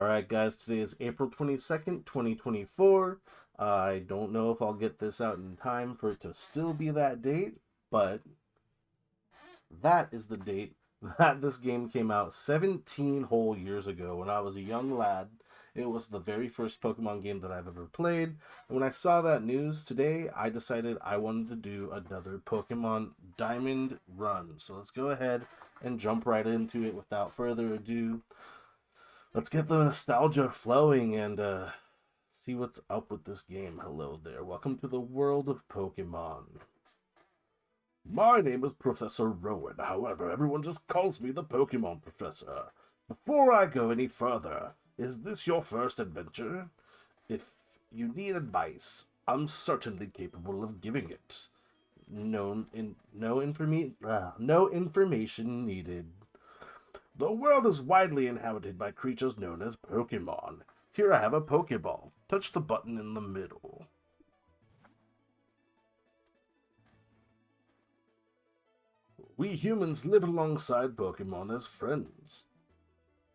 Alright, guys, today is April 22nd, 2024. I don't know if I'll get this out in time for it to still be that date, but that is the date that this game came out 17 whole years ago when I was a young lad. It was the very first Pokemon game that I've ever played. And when I saw that news today, I decided I wanted to do another Pokemon Diamond run. So let's go ahead and jump right into it without further ado. Let's get the nostalgia flowing and see what's up with this game. Hello there. Welcome to the world of Pokemon. My name is Professor Rowan. However, everyone just calls me the Pokemon Professor. Before I go any further, is this your first adventure? If you need advice, I'm certainly capable of giving it. No information needed. The world is widely inhabited by creatures known as Pokémon. Here I have a Pokéball. Touch the button in the middle. We humans live alongside Pokémon as friends.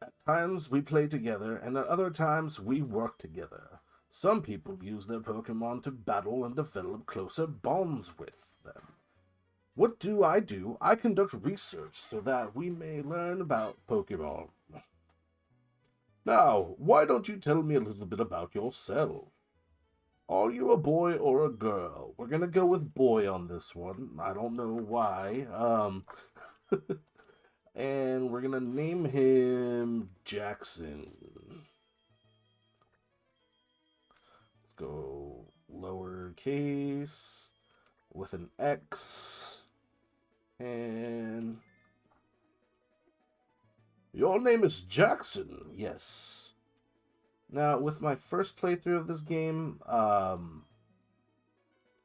At times we play together, and at other times we work together. Some people use their Pokémon to battle and develop closer bonds with them. What do? I conduct research so that we may learn about Pokemon. Now, why don't you tell me a little bit about yourself? Are you a boy or a girl? We're gonna go with boy on this one. I don't know why. And we're gonna name him Jackson. Let's go lowercase with an X. And your name is Jackson, yes. Now, with my first playthrough of this game,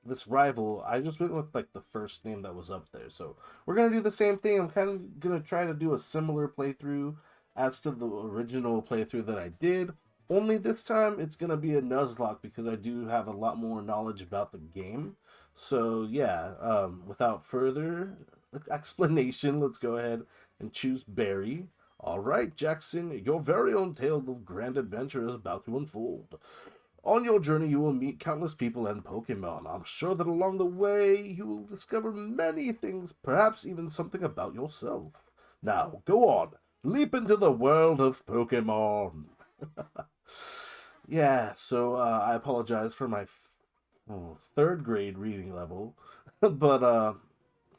this rival, I just went with like the first name that was up there. So we're gonna do the same thing. I'm kind of gonna try to do a similar playthrough as to the original playthrough that I did. Only this time it's gonna be a Nuzlocke because I do have a lot more knowledge about the game. So yeah, without further explanation, let's go ahead and choose Barry. All right, Jackson, your very own tale of grand adventure is about to unfold. On your journey, you will meet countless people and Pokemon. I'm sure that along the way, you will discover many things, perhaps even something about yourself. Now, go on. Leap into the world of Pokemon. Yeah, so I apologize for my third grade reading level. But,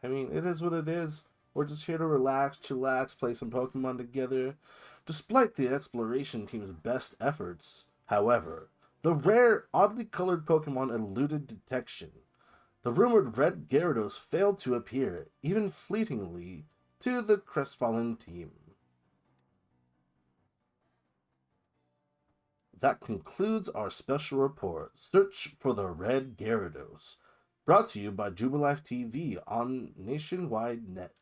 I mean, it is what it is. We're just here to relax, chillax, play some Pokemon together. Despite the exploration team's best efforts, however, the rare, oddly colored Pokemon eluded detection. The rumored red Gyarados failed to appear, even fleetingly, to the crestfallen team. That concludes our special report, Search for the Red Gyarados, brought to you by Jubilife TV on Nationwide Net.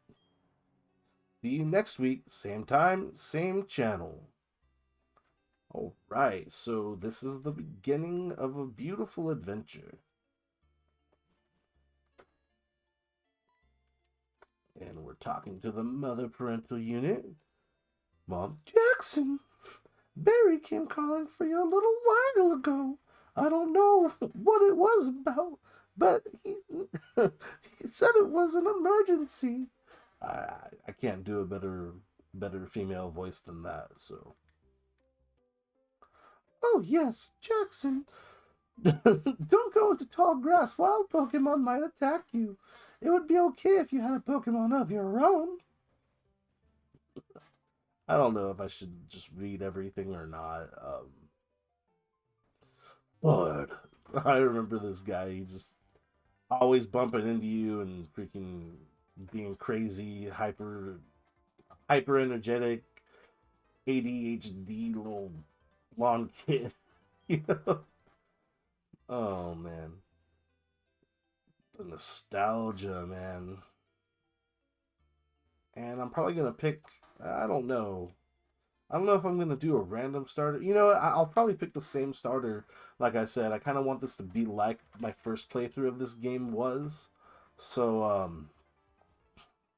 See you next week, same time, same channel. Alright, so this is the beginning of a beautiful adventure. And we're talking to the mother parental unit. Mom, Jackson, Barry came calling for you a little while ago. I don't know what it was about, but he said it was an emergency. I can't do a better female voice than that, so. Oh yes, Jackson. Don't go into tall grass. Wild Pokemon might attack you. It would be okay if you had a Pokemon of your own. I don't know if I should just read everything or not. But I remember this guy. He just always bumping into you and freaking being crazy, hyper energetic, ADHD little blonde kid. You know? Oh man, the nostalgia, man. And I'm probably gonna pick. I don't know. I don't know if I'm gonna do a random starter. You know, I'll probably pick the same starter. Like I said, I kind of want this to be like my first playthrough of this game was. So,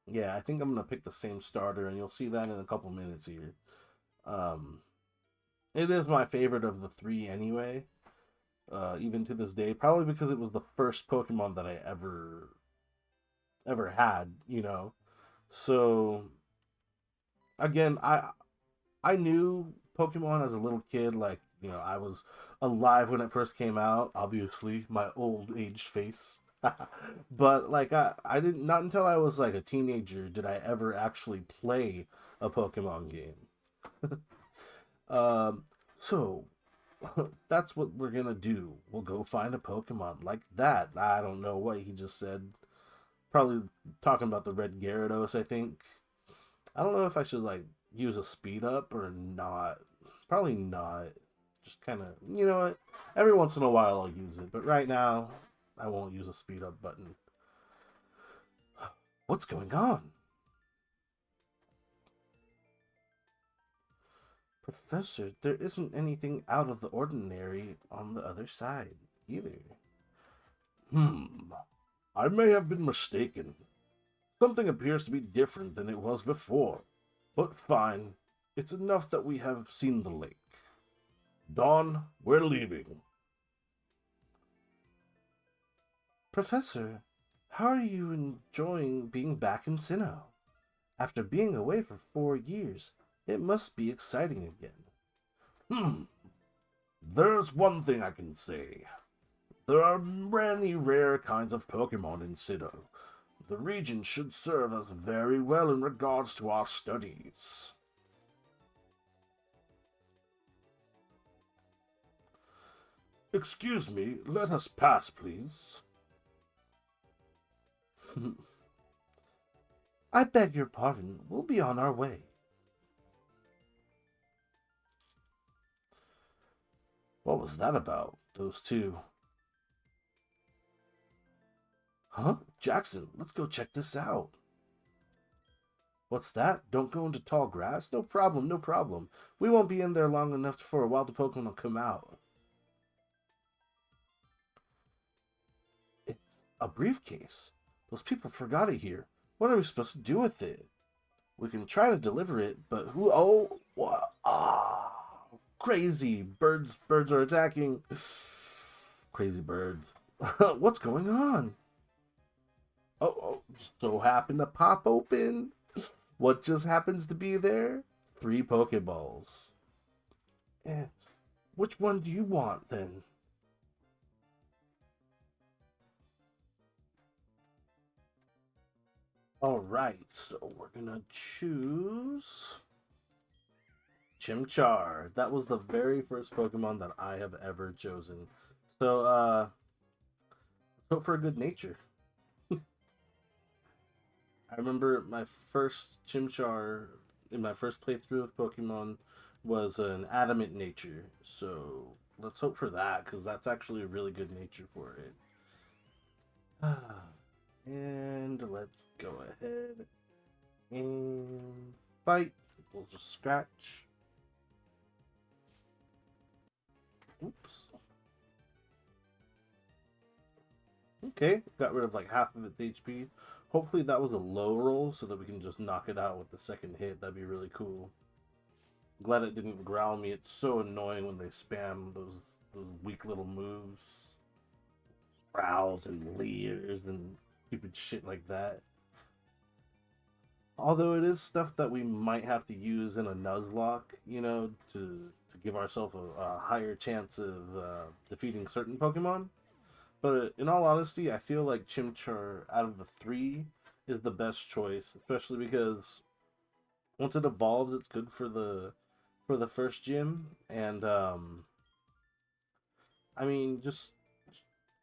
yeah, I think I'm gonna pick the same starter, and you'll see that in a couple minutes here. Um, It is my favorite of the three anyway. Even to this day, probably because it was the first Pokemon that I ever had. So again, I knew Pokemon as a little kid. Like, I was alive when it first came out. Obviously, my old aged face. But like, I didn't. Not until I was like a teenager did I ever actually play a Pokemon game. Um, so that's what we're gonna do. We'll go find a Pokemon like that. I don't know what he just said. Probably talking about the red Gyarados, I think. I don't know if I should like use a speed up or not. Probably not. Just kind of, you know what? Every once in a while I'll use it, but right now I won't use a speed up button. What's going on? Professor, there isn't anything out of the ordinary on the other side either. Hmm, I may have been mistaken. Something appears to be different than it was before. But fine, it's enough that we have seen the lake. Dawn, we're leaving. Professor, how are you enjoying being back in Sinnoh? After being away for 4 years, it must be exciting again. Hmm, there's one thing I can say. There are many rare kinds of Pokemon in Sinnoh. The region should serve us very well in regards to our studies. Excuse me, let us pass, please. I beg your pardon, we'll be on our way. What was that about, those two? Huh? Jackson, let's go check this out. What's that? Don't go into tall grass? No problem, no problem. We won't be in there long enough for a wild Pokemon to come out. It's a briefcase. Those people forgot it here. What are we supposed to do with it? We can try to deliver it, but who? Oh, what? Ah, crazy birds are attacking. Crazy bird. What's going on? Oh, just so happened to pop open. What just happens to be there? 3 Pokeballs. Eh, which one do you want then? All right, so we're gonna choose Chimchar. That was the very first Pokemon that I have ever chosen. So, hope for a good nature. I remember my first Chimchar in my first playthrough of Pokemon was an adamant nature. So let's hope for that because that's actually a really good nature for it. And let's go ahead and fight. We'll just scratch. Oops. Okay, got rid of like half of its HP. Hopefully that was a low roll so that we can just knock it out with the second hit. That'd be really cool. Glad it didn't growl me. It's so annoying when they spam those weak little moves. Growls and leers and stupid shit like that. Although it is stuff that we might have to use in a Nuzlocke, to give ourselves a higher chance of defeating certain Pokemon. But in all honesty, I feel like Chimchar out of the three is the best choice, especially because once it evolves, it's good for the first gym, and I mean, just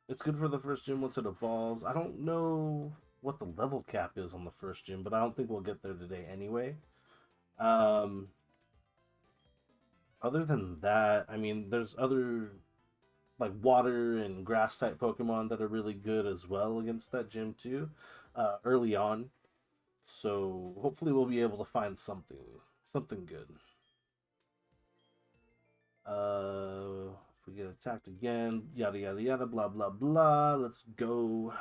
it's good for the first gym once it evolves. I don't know what the level cap is on the first gym, but I don't think we'll get there today anyway. Um, Other than that, I mean, there's other like water and grass type Pokemon that are really good as well against that gym too, early on. So hopefully we'll be able to find something good. If we get attacked again, yada yada yada, blah blah blah. Let's go.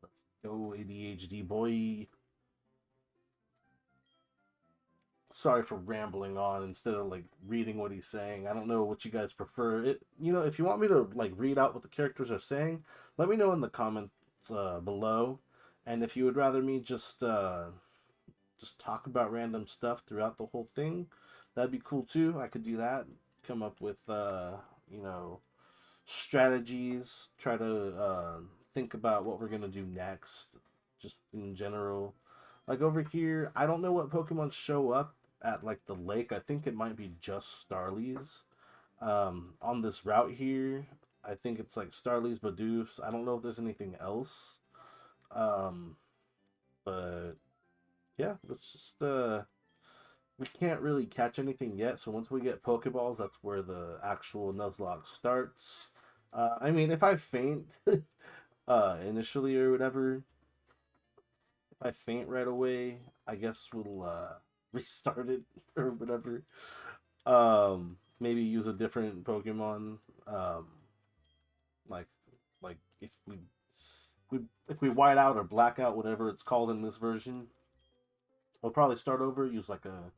Let's go, ADHD boy. sorry for rambling on instead of like reading what he's saying. I don't know what you guys prefer. If you want me to like read out what the characters are saying, let me know in the comments below. And if you would rather me just talk about random stuff throughout the whole thing, that'd be cool too. I could do that. Come up with you know, strategies. Try to think about what we're gonna do next, just in general. Like over here, I don't know what Pokemon show up at like the lake. I think it might be just Starly's. On this route here, I think it's like Starly's, Bidoofs. I don't know if there's anything else. Um, but yeah, let's just we can't really catch anything yet. So once we get Pokeballs, that's where the actual Nuzlocke starts. I mean, if I faint initially or whatever, if I faint right away, I guess we'll restart it or whatever. Maybe use a different Pokemon. Like like if we white out or black out, whatever it's called in this version, we'll probably start over. Use like a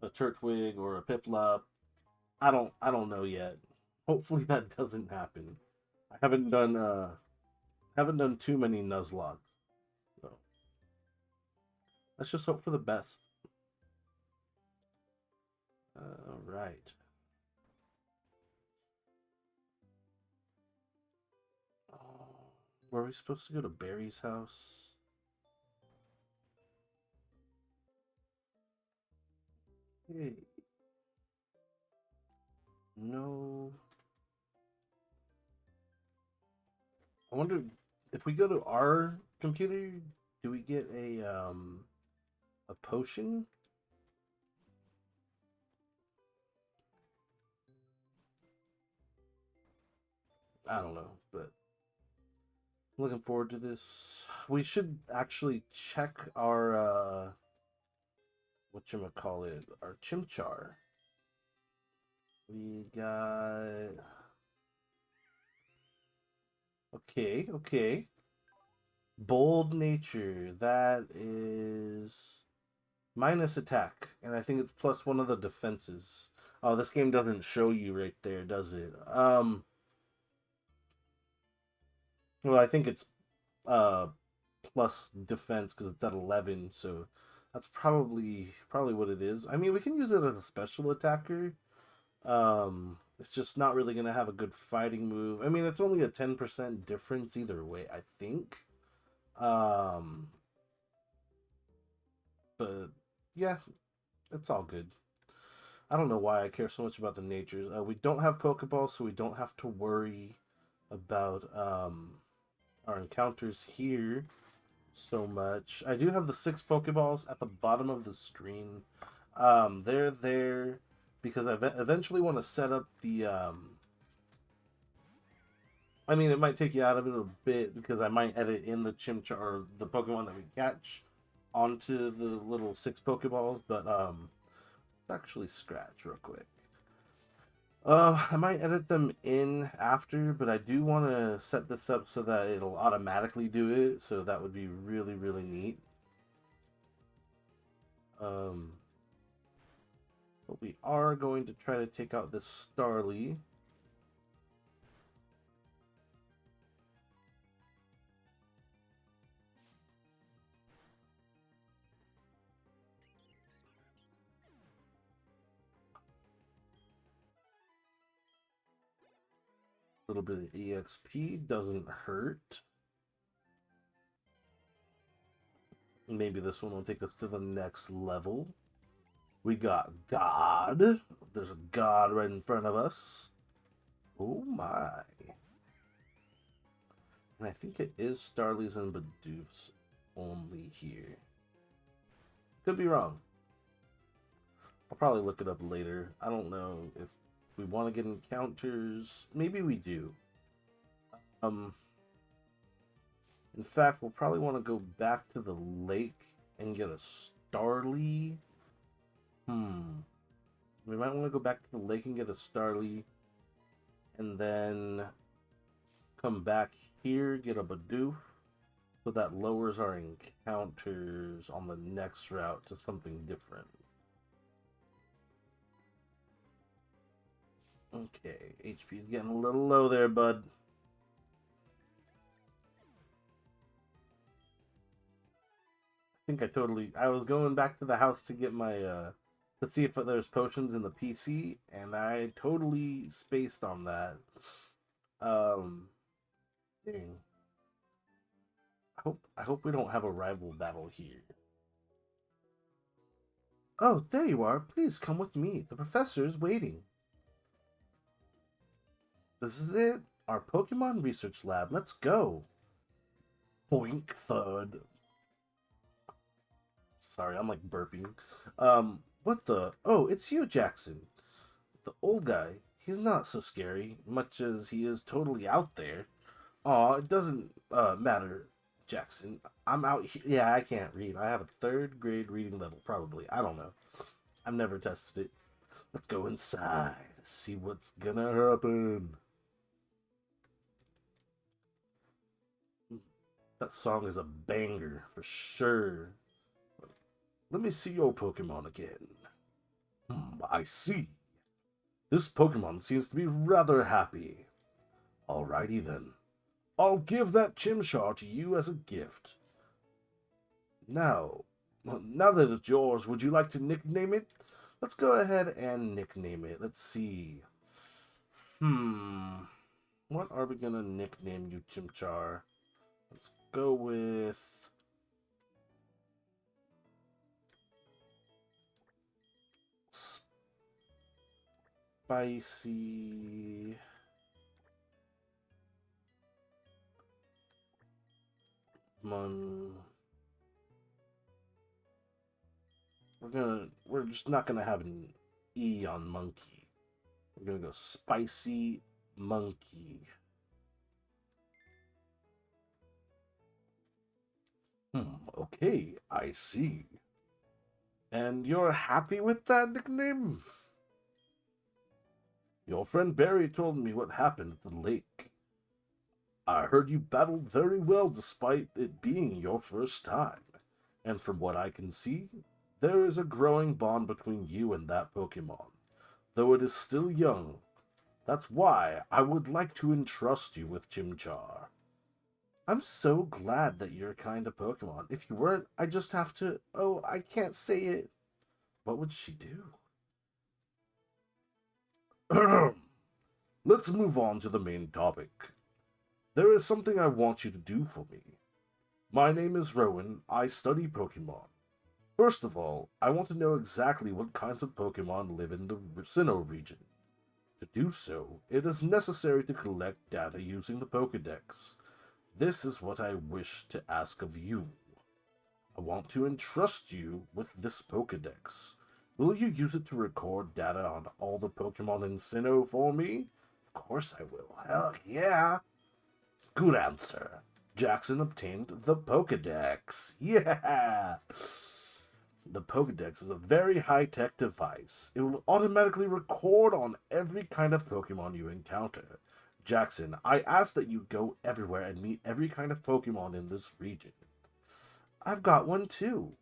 Turtwig or a Piplup. I don't know yet. Hopefully that doesn't happen. I haven't done too many Nuzlocke, so let's just hope for the best. All right. Were we supposed to go to Barry's house? Hey, no. I wonder if we go to our computer, do we get a potion? I don't know, but looking forward to this. We should actually check our whatchamacallit, our Chimchar. We got okay. Bold nature. That is minus attack, and I think it's plus one of the defenses. Oh, this game doesn't show you right there, does it? Well, I think it's uh plus defense because it's at 11, so that's probably what it is. I mean, we can use it as a special attacker. It's just not really gonna have a good fighting move. I mean, it's only a 10% difference either way, I think. Um, but yeah, it's all good. I don't know why I care so much about the natures. We don't have Pokeballs, so we don't have to worry about our encounters here so much. I do have the 6 Pokeballs at the bottom of the screen. They're there because I eventually want to set up the. I mean, it might take you out of it a bit because I might edit in the Chimchar or the Pokemon that we catch onto the little 6 Pokeballs, but let's actually scratch real quick. I might edit them in after, but I do want to set this up so that it'll automatically do it, so that would be really, really neat. But we are going to try to take out this Starly. A little bit of EXP doesn't hurt. Maybe this one will take us to the next level. We got God. There's a God right in front of us. Oh my. And I think it is Starly's and Bidoof's only here. Could be wrong. I'll probably look it up later. I don't know if we want to get encounters. Maybe we do. In fact, we'll probably want to go back to the lake and get a Starly. We might want to go back to the lake and get a Starly. And then come back here, get a Bidoof. So that lowers our encounters on the next route to something different. Okay, HP's getting a little low there, bud. I was going back to the house to get my, to see if there's potions in the PC, and I totally spaced on that. Um, dang. I hope we don't have a rival battle here. Oh, there you are. Please come with me. The professor is waiting. This is it. Our Pokemon research lab. Let's go. Boink thud. Sorry, I'm like burping. What the? Oh, it's you, Jackson. The old guy. He's not so scary, much as he is totally out there. Aw, it doesn't matter, Jackson. I'm out here. Yeah, I can't read. I have a third grade reading level, probably. I don't know. I've never tested it. Let's go inside. See what's gonna happen. That song is a banger for sure. Let me see your Pokemon again. I see. This Pokemon seems to be rather happy. Alrighty then. I'll give that Chimchar to you as a gift. Now, now that it's yours, would you like to nickname it? Let's go ahead and nickname it. Let's see. What are we gonna nickname you, Chimchar? Let's go with Spicy Mon. We're just not gonna have an E on monkey. We're gonna go Spicy Monkey. Okay, I see. And you're happy with that nickname? Your friend Barry told me what happened at the lake. I heard you battled very well despite it being your first time. And from what I can see, there is a growing bond between you and that Pokemon, though it is still young. That's why I would like to entrust you with Chimchar. I'm so glad that you're kind of Pokemon. If you weren't, I just have to. Oh, I can't say it. What would she do? Let's move on to the main topic. There is something I want you to do for me. My name is Rowan. I study Pokemon. First of all, I want to know exactly what kinds of Pokemon live in the Sinnoh region. To do so, it is necessary to collect data using the Pokédex. This is what I wish to ask of you. I want to entrust you with this Pokédex. Will you use it to record data on all the Pokemon in Sinnoh for me? Of course I will. Hell yeah! Good answer. Jackson obtained the Pokédex. Yeah! The Pokédex is a very high-tech device. It will automatically record on every kind of Pokemon you encounter. Jackson, I ask that you go everywhere and meet every kind of Pokemon in this region. I've got one too.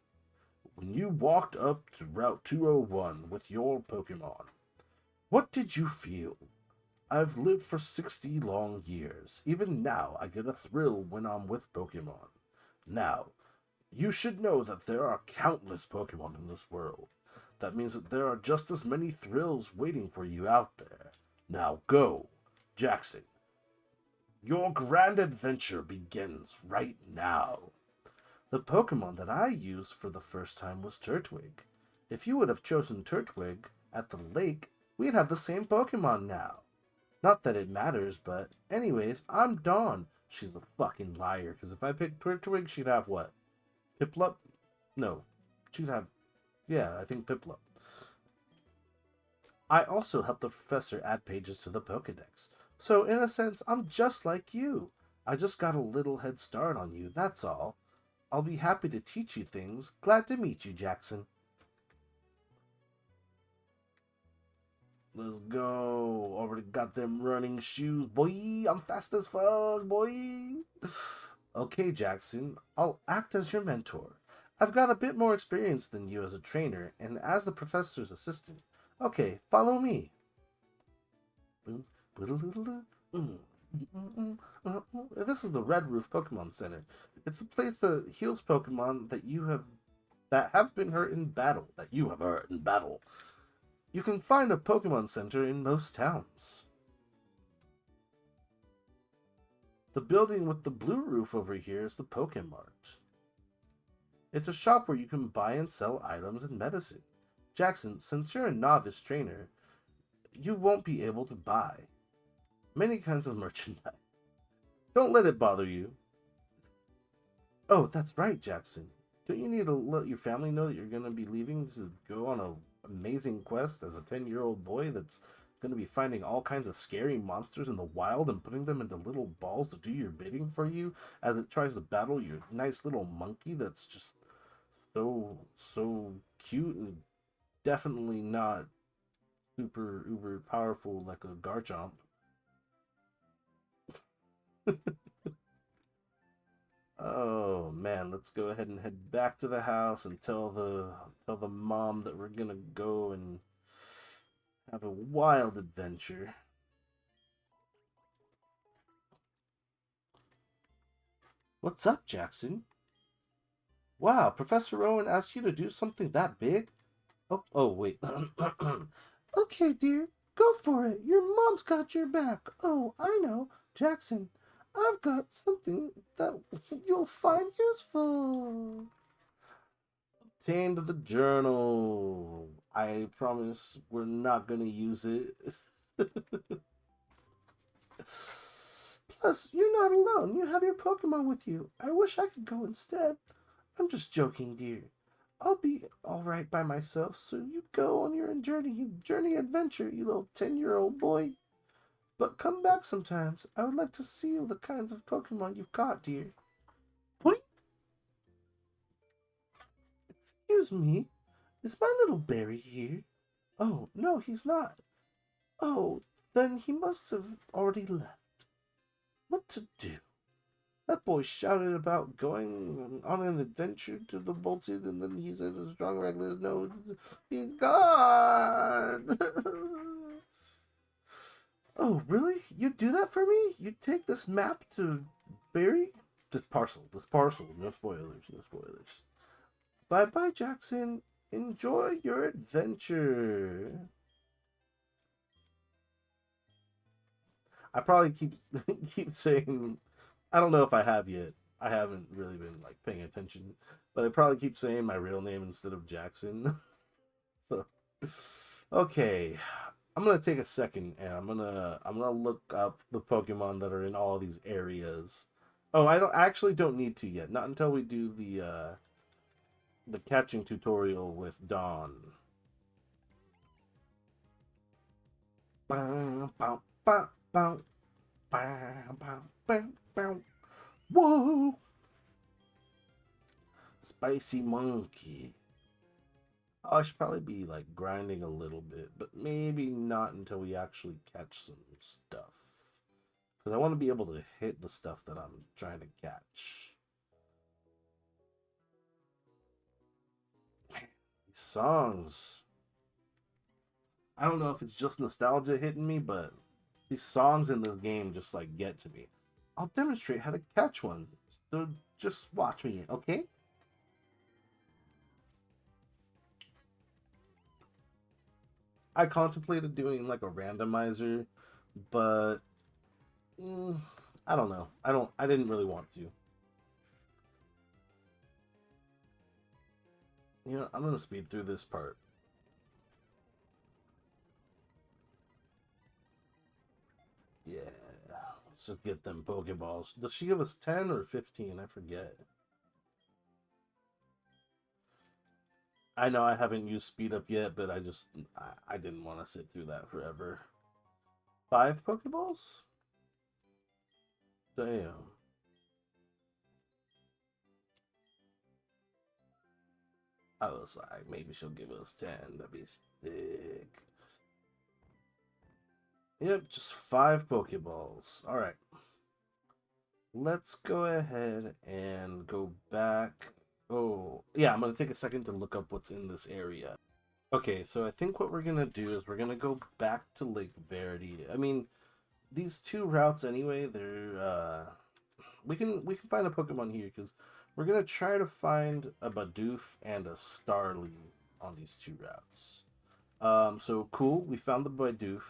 When you walked up to Route 201 with your Pokemon, what did you feel? I've lived for 60 long years. Even now, I get a thrill when I'm with Pokemon. Now, you should know that there are countless Pokemon in this world. That means that there are just as many thrills waiting for you out there. Now go, Jackson. Your grand adventure begins right now. The Pokemon that I used for the first time was Turtwig. If you would have chosen Turtwig at the lake, we'd have the same Pokemon now. Not that it matters, but anyways, I'm Dawn. She's a fucking liar, because if I picked Turtwig, she'd have what? Piplup? No. She'd have... Yeah, I think Piplup. I also helped the professor add pages to the Pokedex. So, in a sense, I'm just like you. I just got a little head start on you, that's all. I'll be happy to teach you things. Glad to meet you, Jackson. Let's go. Already got them running shoes, boy. I'm fast as fuck, boy. Okay, Jackson. I'll act as your mentor. I've got a bit more experience than you as a trainer and as the professor's assistant. Okay, follow me. This is the Red Roof Pokemon Center. It's a place that heals Pokemon that have been hurt in battle. That you have hurt in battle. You can find a Pokemon Center in most towns. The building with the blue roof over here is the ThePokéMonarch. It's a shop where you can buy and sell items and medicine. Jackson, since you're a novice trainer, you won't be able to buy many kinds of merchandise. Don't let it bother you. Oh, that's right, Jackson. Don't you need to let your family know that you're going to be leaving to go on an amazing quest as a 10-year-old boy that's going to be finding all kinds of scary monsters in the wild and putting them into little balls to do your bidding for you as it tries to battle your nice little monkey that's just so cute and definitely not super uber powerful like a Garchomp. Oh man, let's go ahead and head back to the house and tell the mom that we're gonna go and have a wild adventure. What's up, Jackson? Wow, Professor Rowan asked you to do something that big? Oh wait. Okay, dear, go for it. Your mom's got your back. Oh, I know, Jackson. I've got something that you'll find useful. Obtained the journal. I promise we're not gonna use it. Plus, you're not alone. You have your Pokemon with you. I wish I could go instead. I'm just joking, dear. I'll be all right by myself, so you go on your journey adventure, you little 10-year-old boy. But come back sometimes. I would like to see all the kinds of Pokemon you've caught, dear. Point. Excuse me. Is my little Barry here? Oh, no, he's not. Oh, then he must have already left. What to do? That boy shouted about going on an adventure to the Bolted, and then he said a strong regular no, he's gone. Oh, really? You do that for me? You take this map to Barry? This parcel. No spoilers, no spoilers. Bye-bye, Jackson. Enjoy your adventure. I probably keep saying, I don't know if I have yet. I haven't really been like paying attention, but I probably keep saying my real name instead of Jackson. So, okay, I'm gonna take a second and I'm gonna look up the Pokemon that are in all these areas. Oh, I actually don't need to yet. Not until we do the catching tutorial with Dawn. Bow, bow, bow, bow, bow, bow, bow, bow. Whoa! Spicy monkey. Oh, I should probably be like grinding a little bit, but maybe not until we actually catch some stuff. Because I want to be able to hit the stuff that I'm trying to catch. Man, these songs. I don't know if it's just nostalgia hitting me, but these songs in this game just like get to me. I'll demonstrate how to catch one. So just watch me, okay? I contemplated doing like a randomizer, but I don't know. I didn't really want to. You know, I'm gonna speed through this part. Yeah. Let's just get them Pokeballs. Does she give us 10 or 15? I forget. I know I haven't used speed up yet, but I didn't want to sit through that forever. 5 Pokeballs? Damn. I was like, maybe she'll give us 10. That'd be sick. Yep, just 5 Pokeballs. Alright. Let's go ahead and go back. Oh, yeah, I'm going to take a second to look up what's in this area. Okay, so I think what we're gonna do is we're gonna go back to Lake Verity. I mean, these two routes anyway, they're we can find a Pokemon here because we're gonna try to find a Bidoof and a Starly on these two routes. So cool, we found the Bidoof,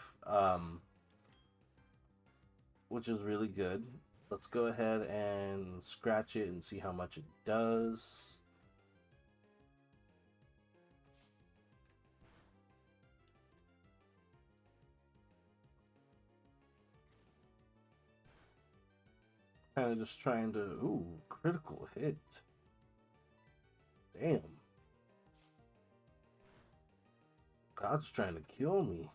which is really good. Let's go ahead and scratch it and see how much it does. Kind of just trying to, ooh, critical hit. Damn. God's trying to kill me.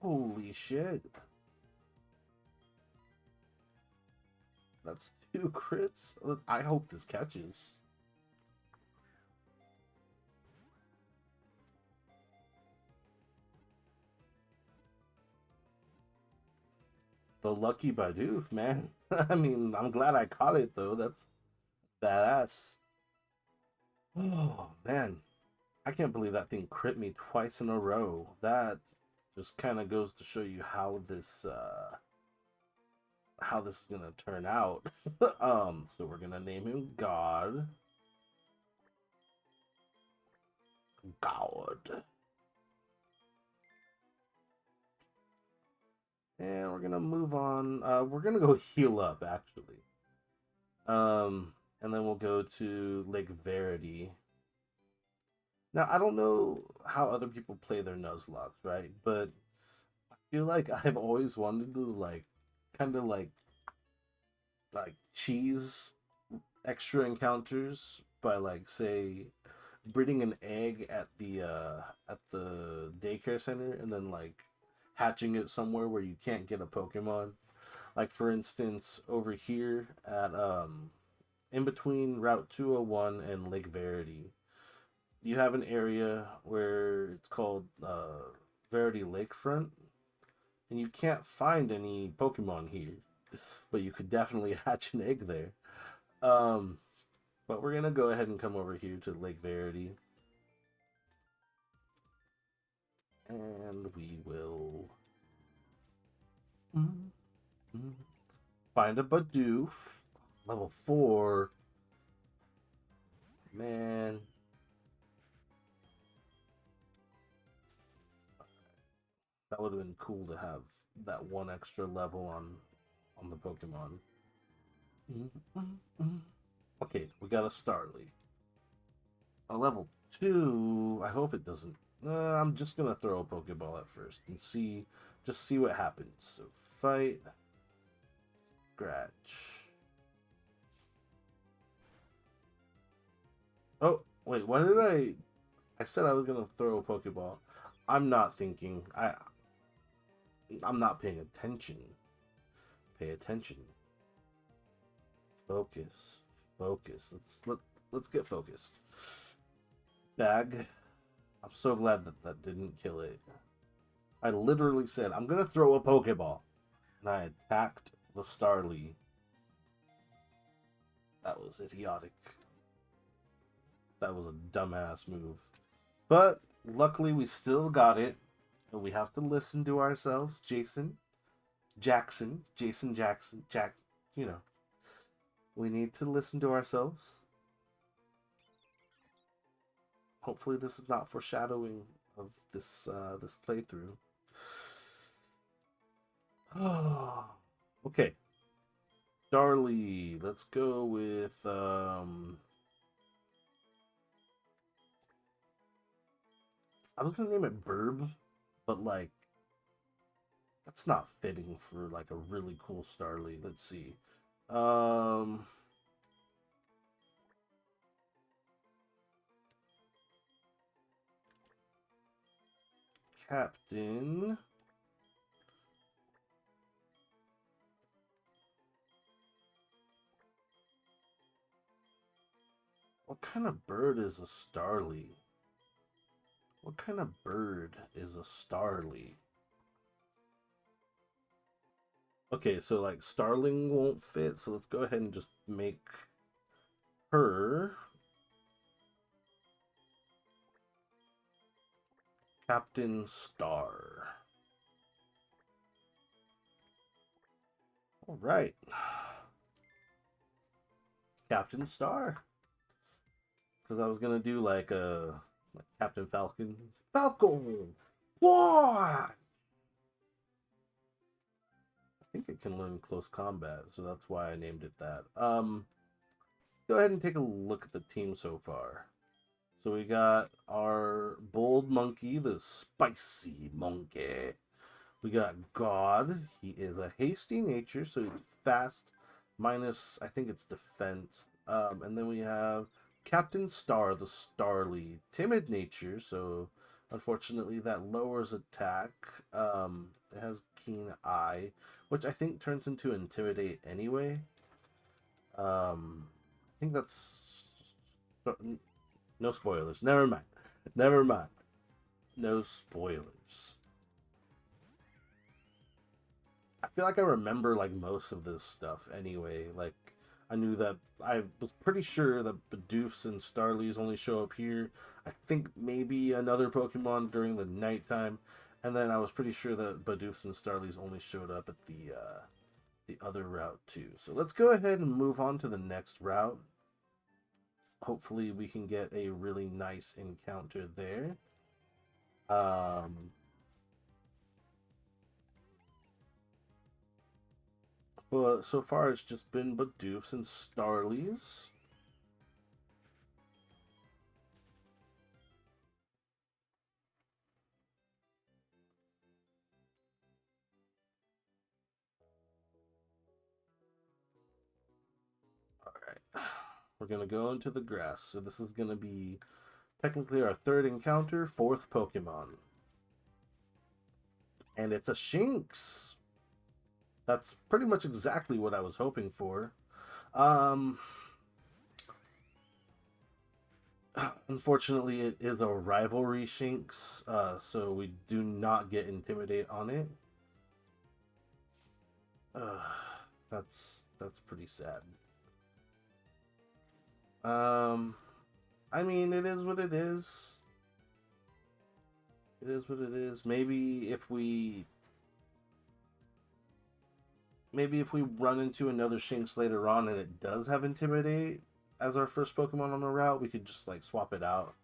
Holy shit. That's 2 crits. I hope this catches. The lucky Bidoof, man. I mean, I'm glad I caught it, though. That's badass. Oh, man. I can't believe that thing crit me twice in a row. That just kind of goes to show you how this is gonna turn out. So we're gonna name him God. God. And we're gonna move on. We're gonna go heal up actually. And then we'll go to Lake Verity. Now I don't know how other people play their Nuzlocke, right? But I feel like I've always wanted to kind of like cheese extra encounters by like say breeding an egg at the daycare center and then like hatching it somewhere where you can't get a Pokemon. Like for instance, over here at in between Route 201 and Lake Verity, you have an area where it's called Verity Lakefront, and you can't find any Pokemon here, but you could definitely hatch an egg there. Um, but we're gonna go ahead and come over here to Lake Verity, and we will find a Bidoof, level 4. Man, that would have been cool to have that one extra level on the Pokemon. Okay, we got a Starly. A level 2. I hope it doesn't. I'm just gonna throw a Pokeball at first and just see what happens. So fight, scratch. Oh wait, why did I? I said I was gonna throw a Pokeball. I'm not thinking. I'm not paying attention. Pay attention. Focus. Focus. Let's get focused. Bag. I'm so glad that that didn't kill it. I literally said I'm gonna throw a Pokeball, and I attacked the Starly. That was idiotic. That was a dumbass move. But luckily, we still got it, and we have to listen to ourselves, Jason Jackson, You know, we need to listen to ourselves. Hopefully, this is not foreshadowing of this playthrough. Okay, Darly. Let's go with I was gonna name it Burb, but like that's not fitting for like a really cool Starly. Let's see. Um, Captain. What kind of bird is a Starly? What kind of bird is a Starly? Okay, so like Starling won't fit, so let's go ahead and just make her Captain Star. All right. Captain Star. Because I was going to do like Captain Falcon. Falcon! What? I think it can learn close combat, so that's why I named it that. Go ahead and take a look at the team so far. So we got our bold monkey, the spicy monkey. We got God. He is a hasty nature, so he's fast, minus, I think it's defense. And then we have Captain Star, the Starly. Timid nature, so unfortunately that lowers attack. It has keen eye, which I think turns into intimidate anyway. I think that's... No spoilers. Never mind. Never mind. No spoilers. I feel like I remember like most of this stuff anyway. Like I knew that I was pretty sure that Bidoofs and Starlies only show up here. I think maybe another Pokemon during the nighttime, and then I was pretty sure that Bidoofs and Starlies only showed up at the other route too. So let's go ahead and move on to the next route. Hopefully we can get a really nice encounter there. But so far it's just been Bidoofs and Starlies. Alright. We're going to go into the grass. So this is going to be technically our third encounter, fourth Pokemon. And it's a Shinx. That's pretty much exactly what I was hoping for. Unfortunately, it is a rivalry Shinx, so we do not get Intimidate on it. That's pretty sad. I mean, it is what it is. It is what it is. Maybe if we run into another Shinx later on and it does have Intimidate as our first Pokemon on the route, we could just like swap it out.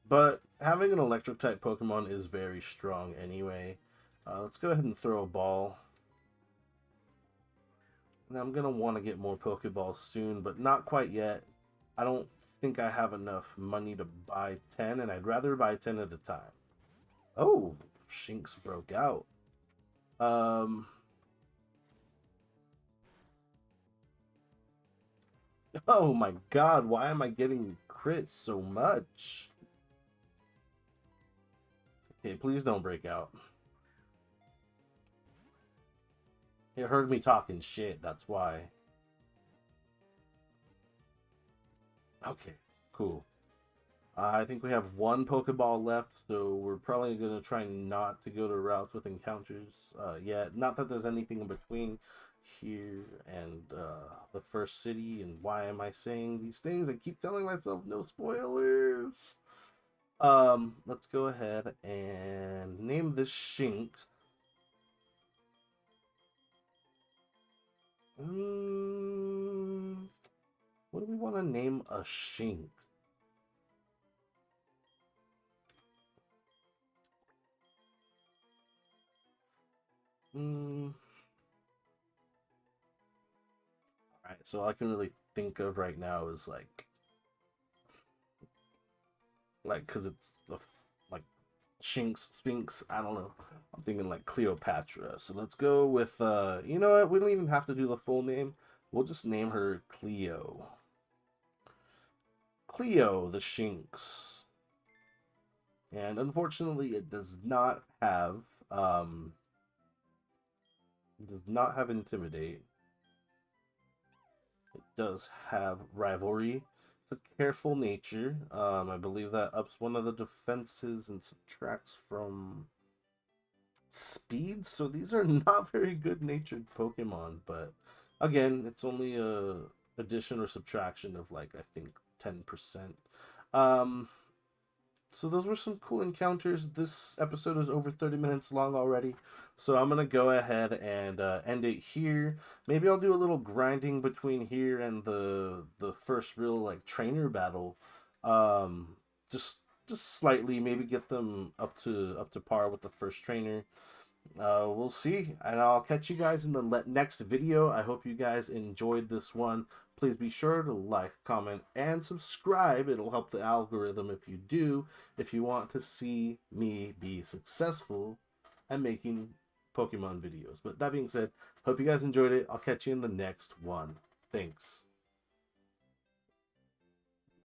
But having an electric type Pokemon is very strong anyway. Let's go ahead and throw a ball. Now I'm going to want to get more Pokeballs soon, but not quite yet. I don't think I have enough money to buy 10, and I'd rather buy 10 at a time. Oh, Shinx broke out. Oh my god, why am I getting crits so much? Okay, please don't break out. It heard me talking shit, that's why. Okay, cool. I think we have one Pokeball left, so we're probably going to try not to go to routes with encounters yet. Not that there's anything in between here and the first city, and why am I saying these things? I keep telling myself no spoilers. Let's go ahead and name this Shinx. What do we want to name a Shinx? Alright, so all I can really think of right now is like because it's like Shinx, Sphinx, I don't know. I'm thinking like Cleopatra. So let's go with you know what? We don't even have to do the full name. We'll just name her Cleo. Cleo the Shinx. And unfortunately it does not have Intimidate. It does have Rivalry. It's a careful nature. I believe that ups one of the defenses and subtracts from speed. So these are not very good natured Pokemon. But again, it's only a addition or subtraction of like, I think 10%. Um, so those were some cool encounters. This episode is over 30 minutes long already, so I'm gonna go ahead and end it here. Maybe I'll do a little grinding between here and the first real like trainer battle. Um, just just slightly, maybe get them up to par with the first trainer. We'll see, and I'll catch you guys in the next video. I hope you guys enjoyed this one. Please be sure to like, comment, and subscribe. It'll help the algorithm if you do, if you want to see me be successful at making Pokemon videos. But that being said, hope you guys enjoyed it. I'll catch you in the next one. Thanks.